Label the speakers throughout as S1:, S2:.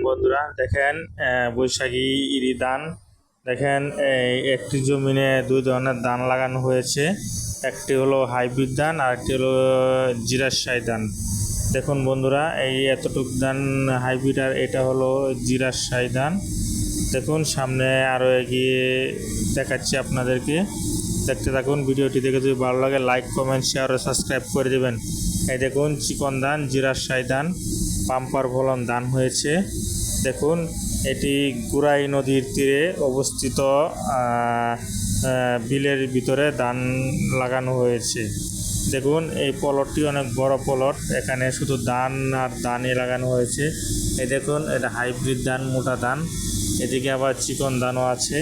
S1: বন্ধুরা দেখেন বৈশাখী ইরি ধান দেখেন এই একটি জমিনে দুই ধরনের ধান লাগানো হয়েছে। একটি হলো হাইব্রিড ধান আর একটি হলো জিরাশাই ধান। দেখুন বন্ধুরা এই এতটুক ধান হাইব্রিড আর এটা হলো জিরাশাই ধান। দেখুন সামনে আরও এগিয়ে দেখাচ্ছি আপনাদেরকে, দেখতে থাকুন। ভিডিওটি দেখে যদি ভালো লাগে লাইক কমেন্ট শেয়ার ও সাবস্ক্রাইব করে দেবেন। এই দেখুন চিকন ধান জিরাশাই ধান পাম্পার ফলন ধান হয়েছে। দেখুন এটি গুরাই নদীর তীরে অবস্থিত বিলের ভিতরে ধান লাগানো হয়েছে। দেখুন এই প্লটটি অনেক বড় প্লট, এখানে শুধু ধান আর ধানই লাগানো হয়েছে। এই দেখুন এটা হাইব্রিড ধান, মোটা ধান, এদিকে আবার চিকন ধানও আছে।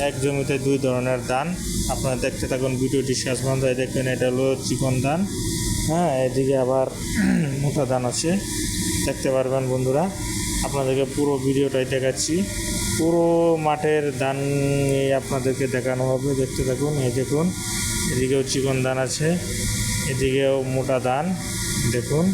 S1: এক জমিতে দুই ধরনের ধান। আপনারা দেখতে থাকুন ভিডিওটি শেষ পর্যন্ত। দেখবেন এটা হলো চিকন ধান, এদিকে আবার মোটা ধান আছে, দেখতে পারবেন বন্ধুরা। আপনাদেরকে পুরো ভিডিওটাই দেখাচ্ছি, পুরো মাঠের ধান আপনাদেরকে দেখানো হবে, দেখতে থাকুন। এই দেখুন এদিকেও চিকন ধান আছে, এদিকেও মোটা ধান। দেখুন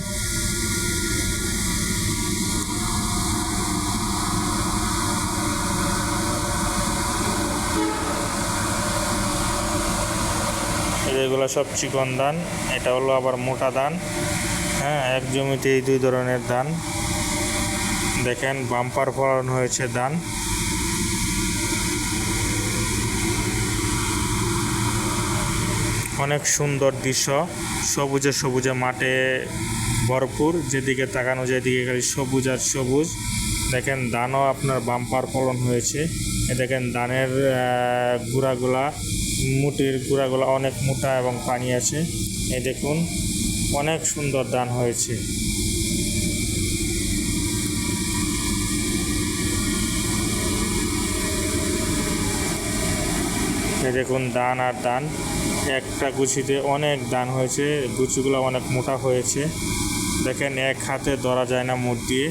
S1: এগুলো সব চিকন ধান, এটা হলো আবার মোটা ধান। এক জমিতে এই দুই ধরনের ধান। দেখেন বাম্পার ফলন হয়েছে ধান। অনেক সুন্দর দৃশ্য, সবুজে সবুজে মাঠে ভরপুর, যেদিকে তাকানো যায় এদিকে খালি সবুজ আর সবুজ। দেখেন ধানও আপনার বাম্পার ফলন হয়েছে। দেখেন ধানের গুঁড়াগুলা, মুটির গুঁড়াগুলা অনেক মোটা এবং পানি আছে। এই দেখুন অনেক সুন্দর ধান হয়েছে। এই দেখুন ধান আর ধান, একটা গুছিতে অনেক ধান হয়েছে, গুছিগুলো অনেক মোটা হয়েছে। দেখেন এক হাতে ধরা যায় না মুঠ দিয়ে।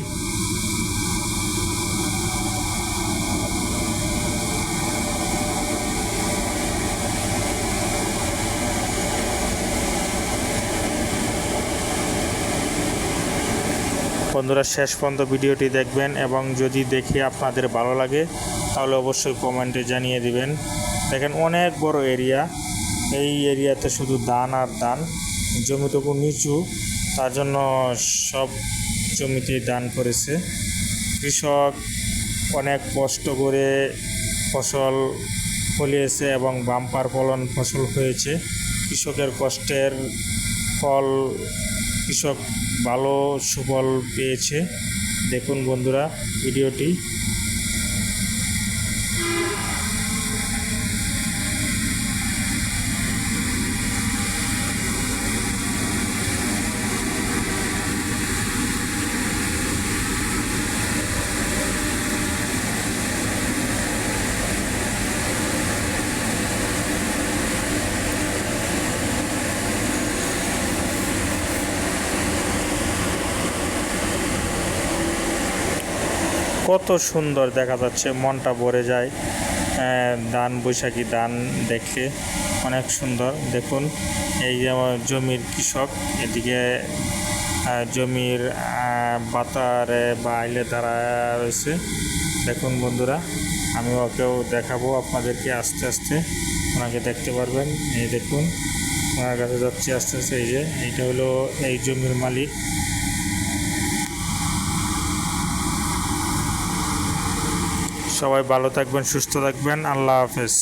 S1: বন্ধুরা শেষ পর্যন্ত ভিডিওটি দেখবেন এবং যদি দেখে আপনাদের ভালো লাগে তাহলে অবশ্যই কমেন্টে জানিয়ে দিবেন। দেখেন অনেক বড় এরিয়া, এই এরিয়াতে শুধু ধান আর ধান। জমিটুকু নিচু, তার জন্য সব জমিতেই ধান করেছে। কৃষক অনেক কষ্ট করে ফসল ফলিয়েছে এবং বাম্পার ফলন ফসল হয়েছে। কৃষকের কষ্টের ফল কৃষক ভালো সুফল পেয়েছে। দেখুন বন্ধুরা ভিডিওটি। কত সুন্দর দেখা যাচ্ছে, মনটা ভরে যায় ধান, বৈশাখী ধান দেখে অনেক সুন্দর। দেখুন এই যে জমির কৃষক, এদিকে জমির বাতারে বা আইলে দাঁড়ায় রয়েছে। দেখুন বন্ধুরা আমি ওকেও দেখাবো আপনাদেরকে, আস্তে আস্তে ওনাকে দেখতে পারবেন। এই দেখুন ওনার কাছে যাচ্ছি আস্তে আস্তে। এই যে এইটা হলো এই জমির মালিক। সবাই ভালো থাকবেন, সুস্থ থাকবেন, আল্লাহ হাফেজ।